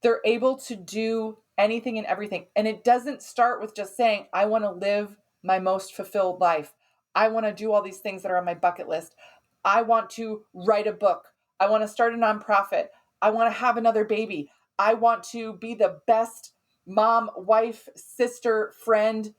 They're able to do anything and everything. And it doesn't start with just saying, I want to live my most fulfilled life. I want to do all these things that are on my bucket list. I want to write a book. I want to start a nonprofit. I want to have another baby. I want to be the best mom, wife, sister, friend,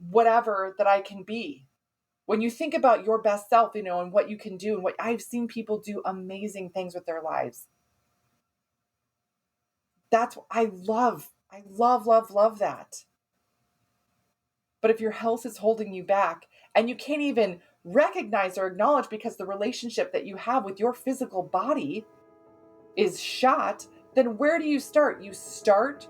whatever that I can be. When you think about your best self, and what you can do, and what I've seen people do amazing things with their lives. That's what I love. I love, love, love that. But if your health is holding you back and you can't even recognize or acknowledge because the relationship that you have with your physical body is shot, then where do you start? You start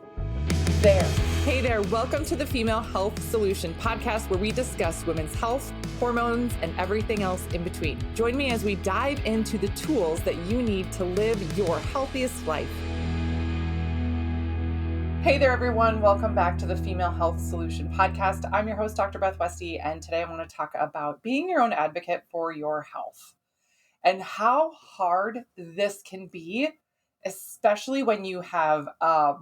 there. Hey there, welcome to the Female Health Solution podcast, where we discuss women's health, hormones, and everything else in between. Join me as we dive into the tools that you need to live your healthiest life. Hey there, everyone. Welcome back to the Female Health Solution podcast. I'm your host, Dr. Beth Westy, and today I want to talk about being your own advocate for your health and how hard this can be, especially when you have a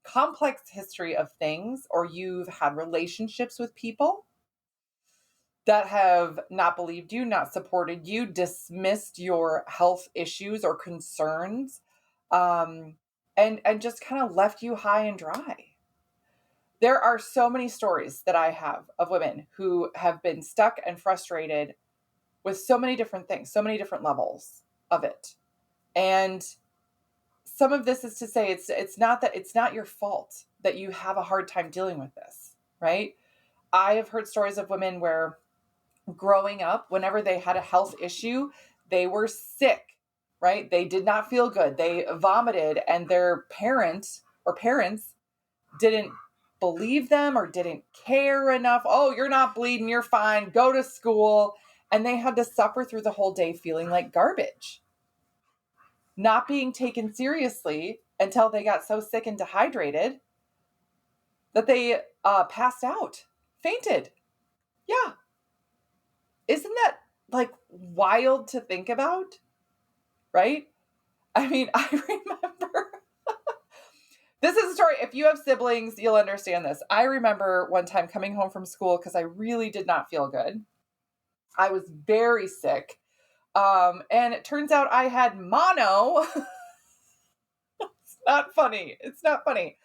complex history of things or you've had relationships with people that have not believed you, not supported you, dismissed your health issues or concerns, and just kind of left you high and dry. There are so many stories that I have of women who have been stuck and frustrated with so many different things, so many different levels of it. And some of this is to say it's not your fault that you have a hard time dealing with this, right? I have heard stories of women where growing up, whenever they had a health issue, they were sick, right? They did not feel good. They vomited, and their parents didn't believe them or didn't care enough. Oh, you're not bleeding. You're fine. Go to school. And they had to suffer through the whole day feeling like garbage, not being taken seriously until they got so sick and dehydrated that they passed out, fainted. Yeah. Isn't that like wild to think about? Right? I mean, I remember this is a story. If you have siblings, you'll understand this. I remember one time coming home from school because I really did not feel good. I was very sick. And it turns out I had mono. It's not funny. It's not funny.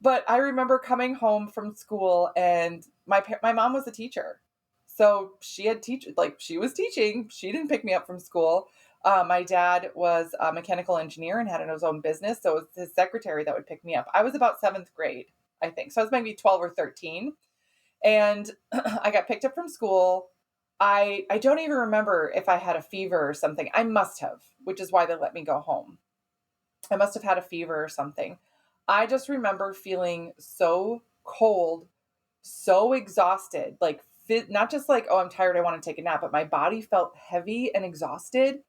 But I remember coming home from school, and my mom was a teacher. So she was teaching. She didn't pick me up from school. My dad was a mechanical engineer and had his own business. So it was his secretary that would pick me up. I was about 7th grade, I think. So I was maybe 12 or 13. And I got picked up from school. I don't even remember if I had a fever or something. I must have, which is why they let me go home. I must have had a fever or something. I just remember feeling so cold, so exhausted, like not just like, oh, I'm tired, I want to take a nap, but my body felt heavy and exhausted.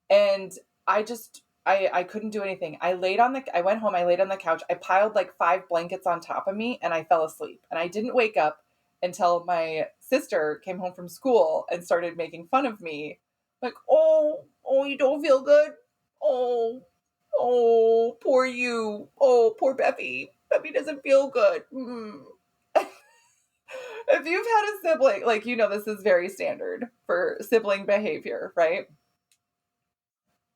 And I couldn't do anything. I went home, I laid on the couch, I piled like 5 blankets on top of me, and I fell asleep. And I didn't wake up until my sister came home from school and started making fun of me. Like, oh, you don't feel good? Oh, poor you. Oh, poor Beppy. Beppy doesn't feel good. If you've had a sibling, this is very standard for sibling behavior, right?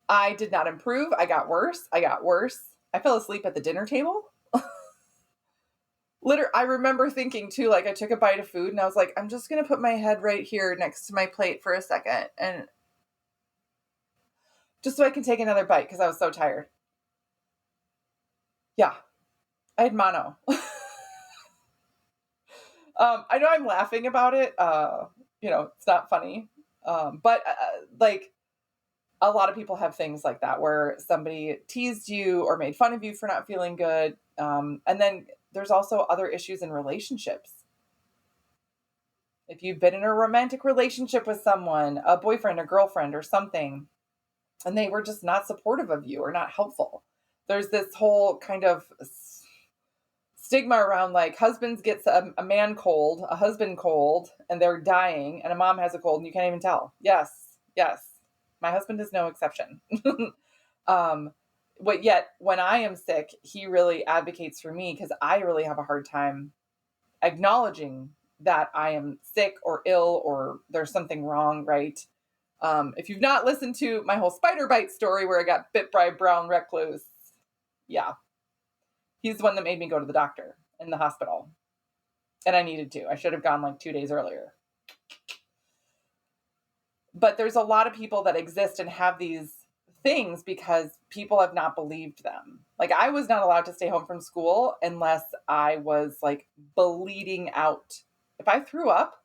I did not improve. I got worse. I fell asleep at the dinner table. I remember thinking too, like I took a bite of food and I was like, I'm just going to put my head right here next to my plate for a second. And just so I can take another bite because I was so tired. Yeah, I had mono. I know I'm laughing about it. It's not funny. But a lot of people have things like that where somebody teased you or made fun of you for not feeling good. And then there's also other issues in relationships. If you've been in a romantic relationship with someone, a boyfriend, a girlfriend, or something, and they were just not supportive of you or not helpful, there's this whole kind of stigma around like husbands gets a man cold, a husband cold, and they're dying, and a mom has a cold and you can't even tell. Yes. My husband is no exception. yet when I am sick, he really advocates for me because I really have a hard time acknowledging that I am sick or ill or there's something wrong, right? If you've not listened to my whole spider bite story where I got bit by a brown recluse, yeah, he's the one that made me go to the doctor in the hospital. And I needed to. I should have gone like 2 days earlier. But there's a lot of people that exist and have these things because people have not believed them. Like I was not allowed to stay home from school unless I was like bleeding out. If I threw up,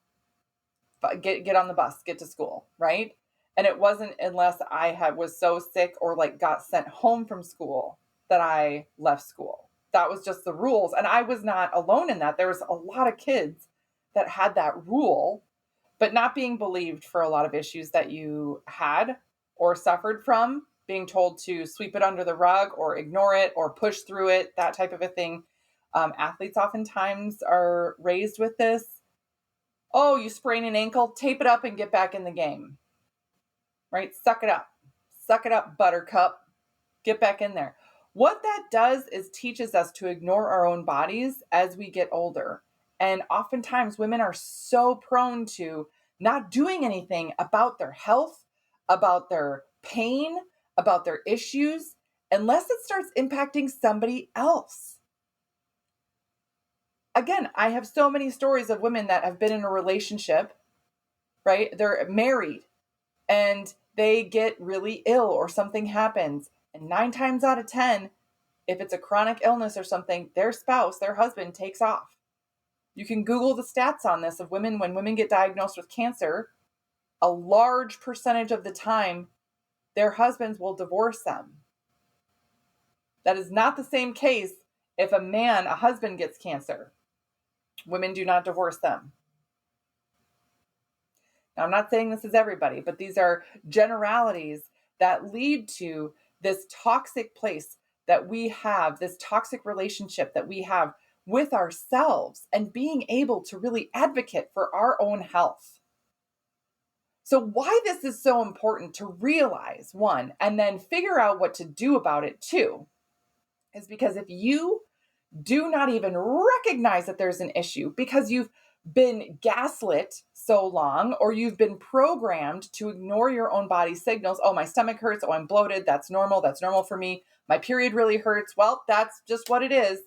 get on the bus, get to school, right? And it wasn't unless I was so sick or like got sent home from school that I left school. That was just the rules. And I was not alone in that. There was a lot of kids that had that rule, but not being believed for a lot of issues that you had or suffered from, being told to sweep it under the rug or ignore it or push through it, that type of a thing. Athletes oftentimes are raised with this. Oh, you sprain an ankle, tape it up and get back in the game, right? Suck it up. Suck it up, buttercup. Get back in there. What that does is teaches us to ignore our own bodies as we get older. And oftentimes women are so prone to not doing anything about their health, about their pain, about their issues, unless it starts impacting somebody else. Again, I have so many stories of women that have been in a relationship, right? They're married and they get really ill or something happens. And 9 times out of 10, if it's a chronic illness or something, their spouse, their husband takes off. You can Google the stats on this of women, when women get diagnosed with cancer, a large percentage of the time, their husbands will divorce them. That is not the same case if a husband gets cancer. Women do not divorce them. Now, I'm not saying this is everybody, but these are generalities that lead to this toxic place that we have, this toxic relationship that we have with ourselves, and being able to really advocate for our own health. So why this is so important to realize, one, and then figure out what to do about it, two, is because if you do not even recognize that there's an issue because you've been gaslit so long, or you've been programmed to ignore your own body signals. Oh, my stomach hurts. Oh, I'm bloated. That's normal. That's normal for me. My period really hurts. Well, that's just what it is.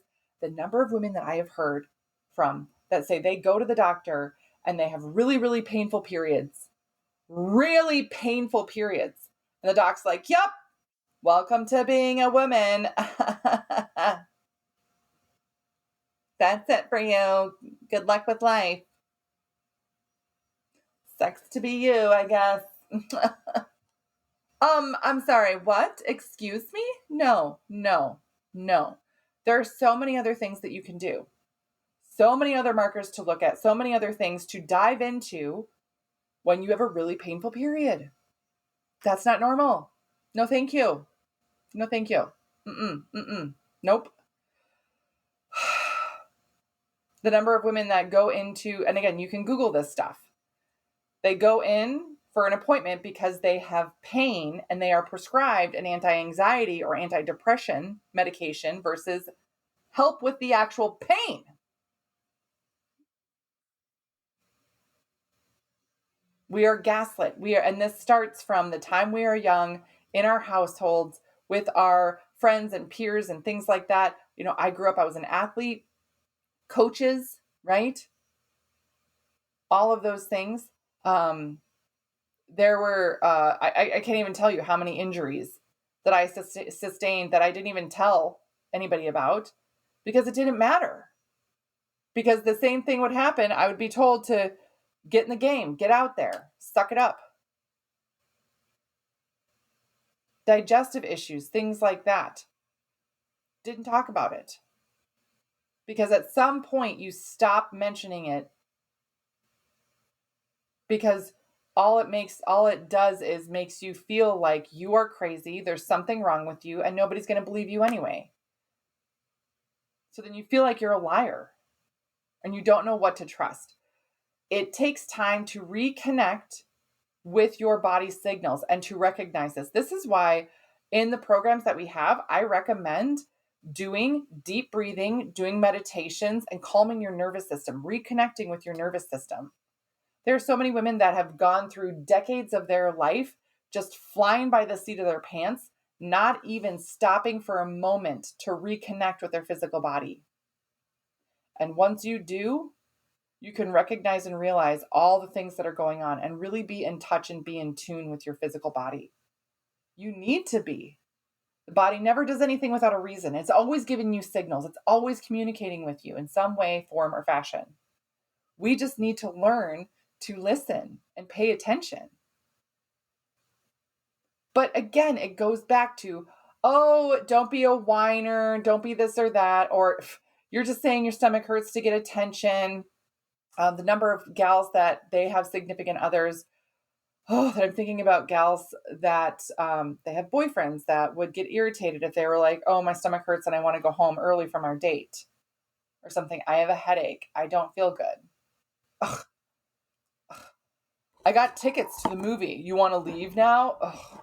The number of women that I have heard from that say they go to the doctor and they have really, really painful periods, really painful periods. And the doc's like, yep, welcome to being a woman. That's it for you. Good luck with life. Sucks to be you, I guess. I'm sorry, what? Excuse me? No, no, no. There are so many other things that you can do. So many other markers to look at, so many other things to dive into when you have a really painful period. That's not normal. No, thank you. No, thank you. Nope. The number of women that go into, and again, you can Google this stuff. They go in for an appointment because they have pain and they are prescribed an anti-anxiety or anti-depression medication versus help with the actual pain. We are gaslit. And this starts from the time we are young in our households with our friends and peers and things like that. You know, I grew up, I was an athlete, coaches, right? All of those things. There were, I can't even tell you how many injuries that I sustained that I didn't even tell anybody about because it didn't matter. Because the same thing would happen. I would be told to get in the game, get out there, suck it up. Digestive issues, things like that. Didn't talk about it. Because at some point you stop mentioning it because all it does is makes you feel like you are crazy, there's something wrong with you, and nobody's going to believe you anyway. So then you feel like you're a liar and you don't know what to trust. It takes time to reconnect with your body signals and to recognize this. This is why In the programs that we have, I recommend doing deep breathing, doing meditations, and calming your nervous system, reconnecting with your nervous system. There are so many women that have gone through decades of their life just flying by the seat of their pants, not even stopping for a moment to reconnect with their physical body. And once you do, you can recognize and realize all the things that are going on and really be in touch and be in tune with your physical body. You need to be. The body never does anything without a reason. It's always giving you signals. It's always communicating with you in some way, form, or fashion. We just need to learn to listen and pay attention. But again, it goes back to, oh, don't be a whiner, don't be this or that, or you're just saying your stomach hurts to get attention. The number of gals that they have significant others, that I'm thinking about gals that they have boyfriends that would get irritated if they were like, oh, my stomach hurts and I want to go home early from our date or something. I have a headache. I don't feel good. Ugh. I got tickets to the movie. You want to leave now? Ugh.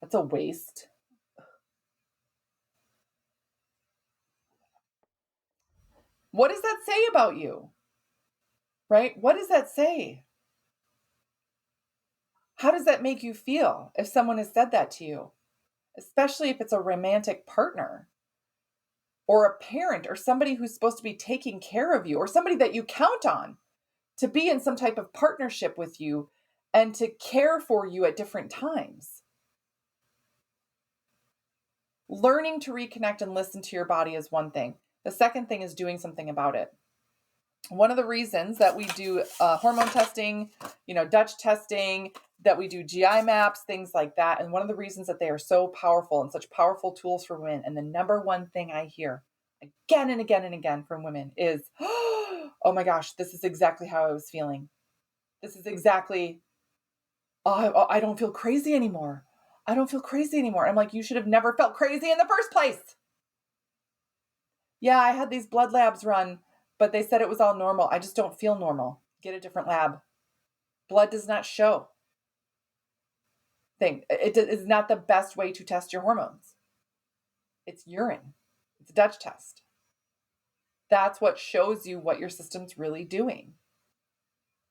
That's a waste. What does that say about you? Right? What does that say? How does that make you feel if someone has said that to you? Especially if it's a romantic partner or a parent or somebody who's supposed to be taking care of you or somebody that you count on to be in some type of partnership with you and to care for you at different times. Learning to reconnect and listen to your body is one thing. The second thing is doing something about it. One of the reasons that we do hormone testing, Dutch testing, that we do GI maps, things like that. And one of the reasons that they are so powerful and such powerful tools for women. And the number one thing I hear again and again and again from women is, oh my gosh, this is exactly how I was feeling. This is exactly, I don't feel crazy anymore. I don't feel crazy anymore. I'm like, you should have never felt crazy in the first place. Yeah, I had these blood labs run, but they said it was all normal. I just don't feel normal. Get a different lab. Blood does not show thing. It is not the best way to test your hormones. It's urine. It's a Dutch test. That's what shows you what your system's really doing.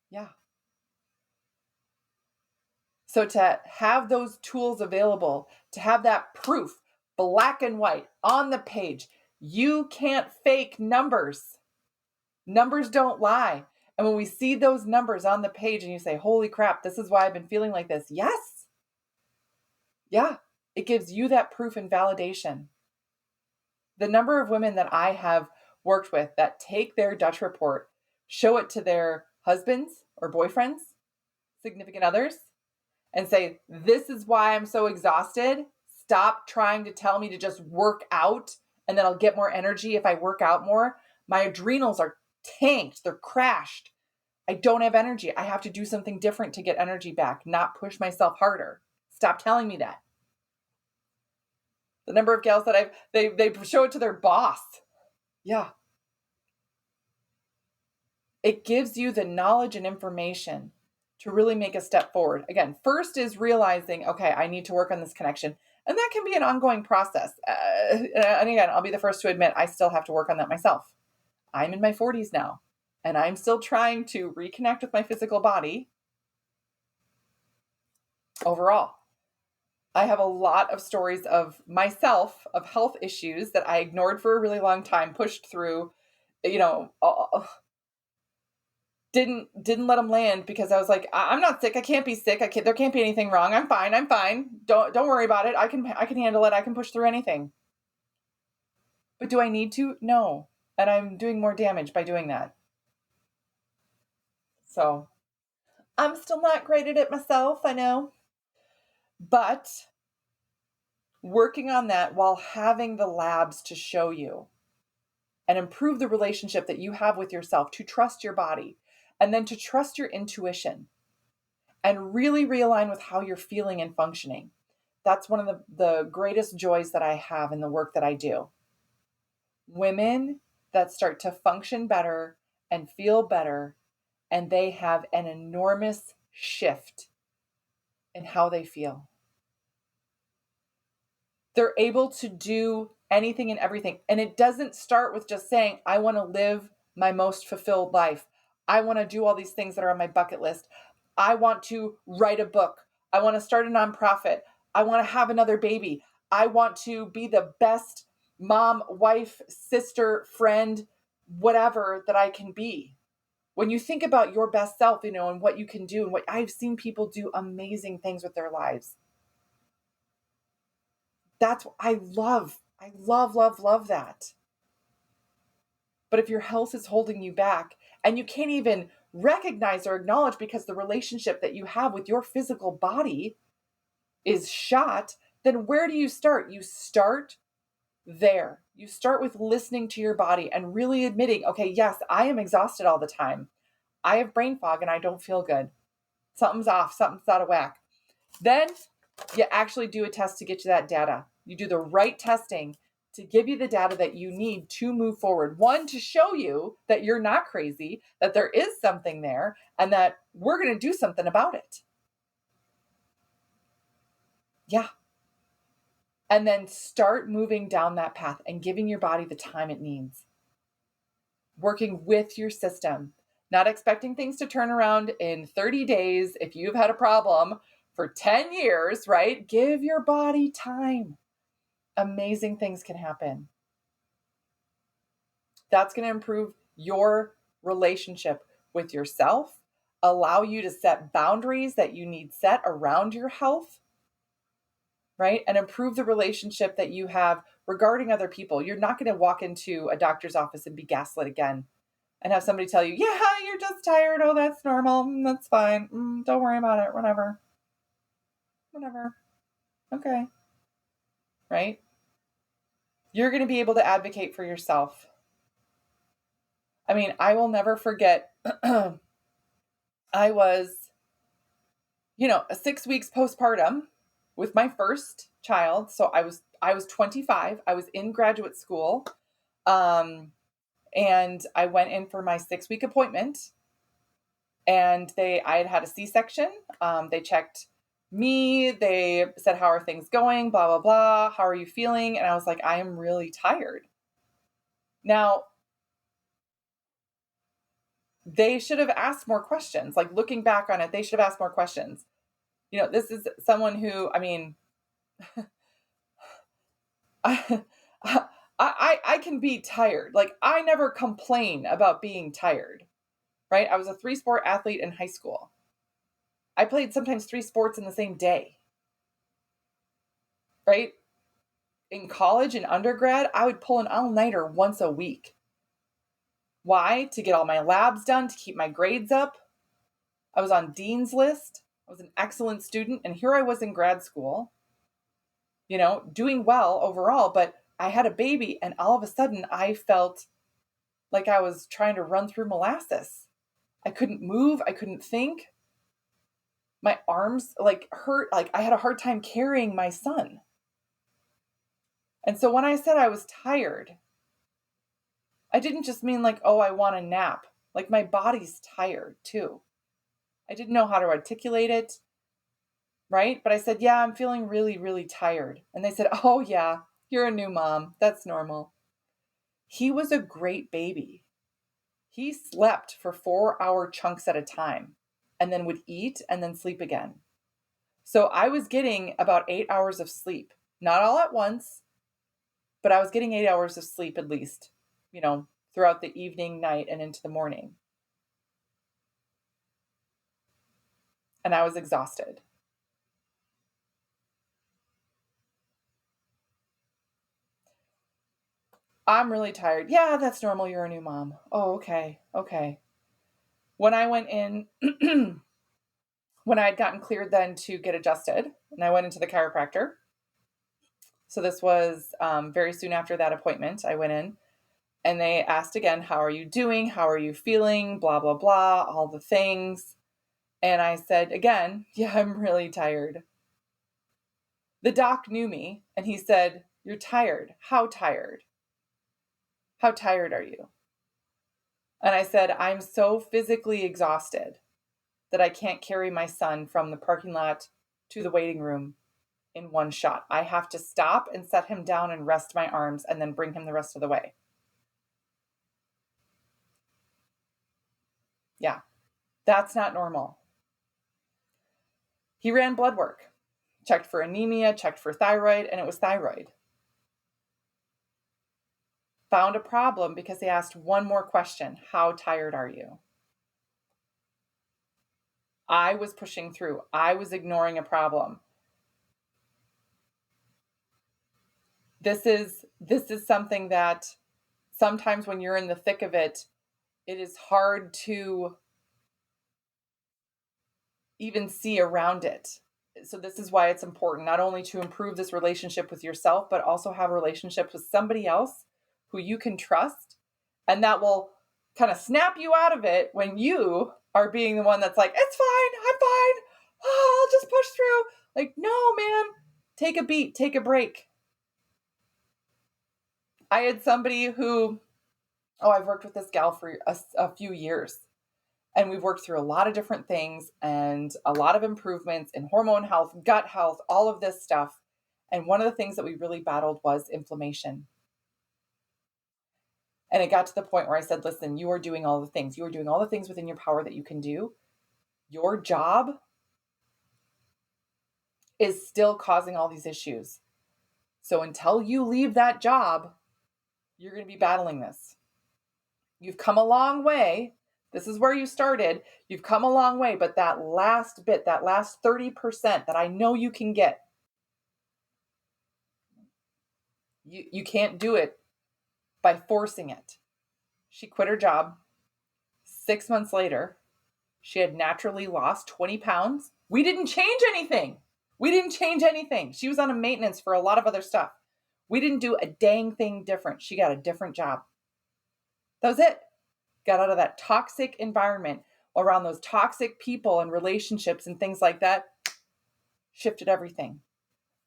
Yeah. So to have those tools available, to have that proof, black and white on the page, you can't fake numbers. Numbers don't lie. And when we see those numbers on the page and you say, holy crap, this is why I've been feeling like this. Yes. Yeah. It gives you that proof and validation. The number of women that I have worked with that take their Dutch report, show it to their husbands or boyfriends, significant others, and say, this is why I'm so exhausted. Stop trying to tell me to just work out and then I'll get more energy if I work out more. My adrenals are tanked. They're crashed. I don't have energy. I have to do something different to get energy back, not push myself harder. Stop telling me that. The number of gals that they show it to their boss. Yeah. It gives you the knowledge and information to really make a step forward. Again, first is realizing, okay, I need to work on this connection. And that can be an ongoing process. And again, I'll be the first to admit, I still have to work on that myself. I'm in my 40s now, and I'm still trying to reconnect with my physical body overall. I have a lot of stories of myself, of health issues that I ignored for a really long time, pushed through, didn't let them land because I was like, I'm not sick. I can't be sick. There can't be anything wrong. I'm fine. I'm fine. Don't worry about it. I can handle it. I can push through anything. But do I need to? No. And I'm doing more damage by doing that. So I'm still not great at it myself, I know. But working on that while having the labs to show you and improve the relationship that you have with yourself, to trust your body and then to trust your intuition and really realign with how you're feeling and functioning. That's one of the greatest joys that I have in the work that I do. Women that start to function better and feel better, and they have an enormous shift in how they feel. They're able to do anything and everything. And it doesn't start with just saying, I want to live my most fulfilled life. I want to do all these things that are on my bucket list. I want to write a book. I want to start a nonprofit. I want to have another baby. I want to be the best mom, wife, sister, friend, whatever that I can be. When you think about your best self, and what you can do, and what I've seen people do amazing things with their lives. That's what I love. I love, love, love that. But if your health is holding you back and you can't even recognize or acknowledge because the relationship that you have with your physical body is shot, then where do you start? You start there. You start with listening to your body and really admitting, okay, yes, I am exhausted all the time. I have brain fog and I don't feel good. Something's off, something's out of whack. Then you actually do a test to get you that data. You do the right testing to give you the data that you need to move forward. One, to show you that you're not crazy, that there is something there, and that we're going to do something about it. Yeah. And then start moving down that path and giving your body the time it needs. Working with your system, not expecting things to turn around in 30 days if you've had a problem for 10 years, right? Give your body time. Amazing things can happen. That's going to improve your relationship with yourself, allow you to set boundaries that you need set around your health, right? And improve the relationship that you have regarding other people. You're not going to walk into a doctor's office and be gaslit again and have somebody tell you, yeah, you're just tired. Oh, that's normal. That's fine. Don't worry about it. Whatever. Okay. Right? You're going to be able to advocate for yourself. I mean, I will never forget. I was, 6 weeks postpartum with my first child. So I was 25. I was in graduate school. And I went in for my 6-week appointment, and I had had a C-section. They checked me. They said, how are things going? Blah, blah, blah. How are you feeling? And I was like, I am really tired. Now, they should have asked more questions. Like, looking back on it, they should have asked more questions. This is someone who, I mean, I, I can be tired. Like, I never complain about being tired, right? I was a 3-sport athlete in high school. I played sometimes 3 sports in the same day, right? In college and undergrad, I would pull an all-nighter once a week. Why? To get all my labs done, to keep my grades up. I was on Dean's list. I was an excellent student. And here I was in grad school, doing well overall, but I had a baby, and all of a sudden I felt like I was trying to run through molasses. I couldn't move. I couldn't think. My arms hurt. Like, I had a hard time carrying my son. And so when I said I was tired, I didn't just mean like, oh, I want a nap. Like, my body's tired too. I didn't know how to articulate it, right? But I said, yeah, I'm feeling really, really tired. And they said, oh, yeah, you're a new mom. That's normal. He was a great baby. He slept for 4-hour chunks at a time and then would eat and then sleep again. So I was getting about 8 hours of sleep, not all at once, but I was getting 8 hours of sleep at least, throughout the evening, night, and into the morning. And I was exhausted. I'm really tired. Yeah, that's normal. You're a new mom. Oh, okay. Okay. When I went in, when I had gotten cleared then to get adjusted, and I went into the chiropractor. So this was very soon after that appointment. I went in and they asked again, how are you doing? How are you feeling? Blah, blah, blah, all the things. And I said again, yeah, I'm really tired. The doc knew me and he said, you're tired. How tired? How tired are you? And I said, I'm so physically exhausted that I can't carry my son from the parking lot to the waiting room. in one shot. I have to stop and set him down and rest my arms and then bring him the rest of the way. Yeah, that's not normal. He ran blood work, checked for anemia, checked for thyroid, and it was thyroid. Found a problem because they asked one more question. How tired are you? I was pushing through. I was ignoring a problem. This is something that sometimes when you're in the thick of it, it is hard to even see around it. So this is why it's important not only to improve this relationship with yourself, but also have relationships with somebody else who you can trust, and that will kind of snap you out of it when you are being the one that's like, it's fine, I'm fine, oh, I'll just push through. Like, no, man, take a beat, take a break. I had somebody who, I've worked with this gal for a few years, and we've worked through a lot of different things and a lot of improvements in hormone health, gut health, all of this stuff. And one of the things that we really battled was inflammation. And it got to the point where I said, listen, you are doing all the things. You are doing all the things within your power that you can do. Your job is still causing all these issues. So until you leave that job, you're going to be battling this. You've come a long way. This is where you started. You've come a long way, but that last bit, that last 30% that I know you can get, you can't do it by forcing it. She quit her job. 6 months later, she had naturally lost 20 pounds. We didn't change anything. She was on a maintenance for a lot of other stuff. We didn't do a dang thing different. She got a different job. That was it. Got out of that toxic environment around those toxic people and relationships and things like that. Shifted everything.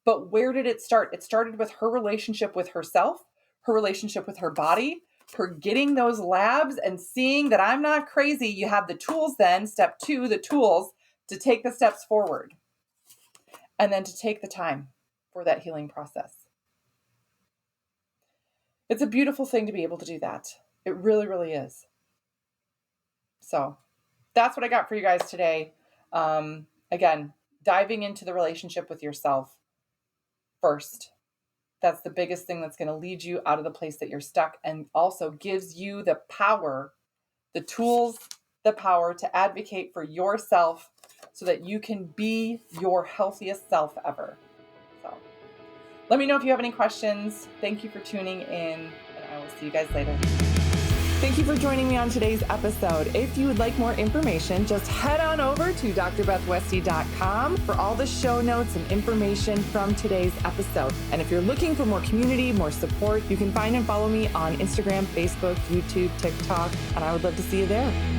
But where did it start? It started with her relationship with herself, her relationship with her body, her getting those labs and seeing that I'm not crazy. You have the tools then, step 2, the tools to take the steps forward. And then to take the time for that healing process. It's a beautiful thing to be able to do that. It really, really is. So that's what I got for you guys today. Again, diving into the relationship with yourself first. That's the biggest thing that's going to lead you out of the place that you're stuck, and also gives you the power, the tools, the power to advocate for yourself so that you can be your healthiest self ever. So let me know if you have any questions. Thank you for tuning in, and I will see you guys later. Thank you for joining me on today's episode. If you would like more information, just head on over to drbethwesty.com for all the show notes and information from today's episode. And if you're looking for more community, more support, you can find and follow me on Instagram, Facebook, YouTube, TikTok, and I would love to see you there.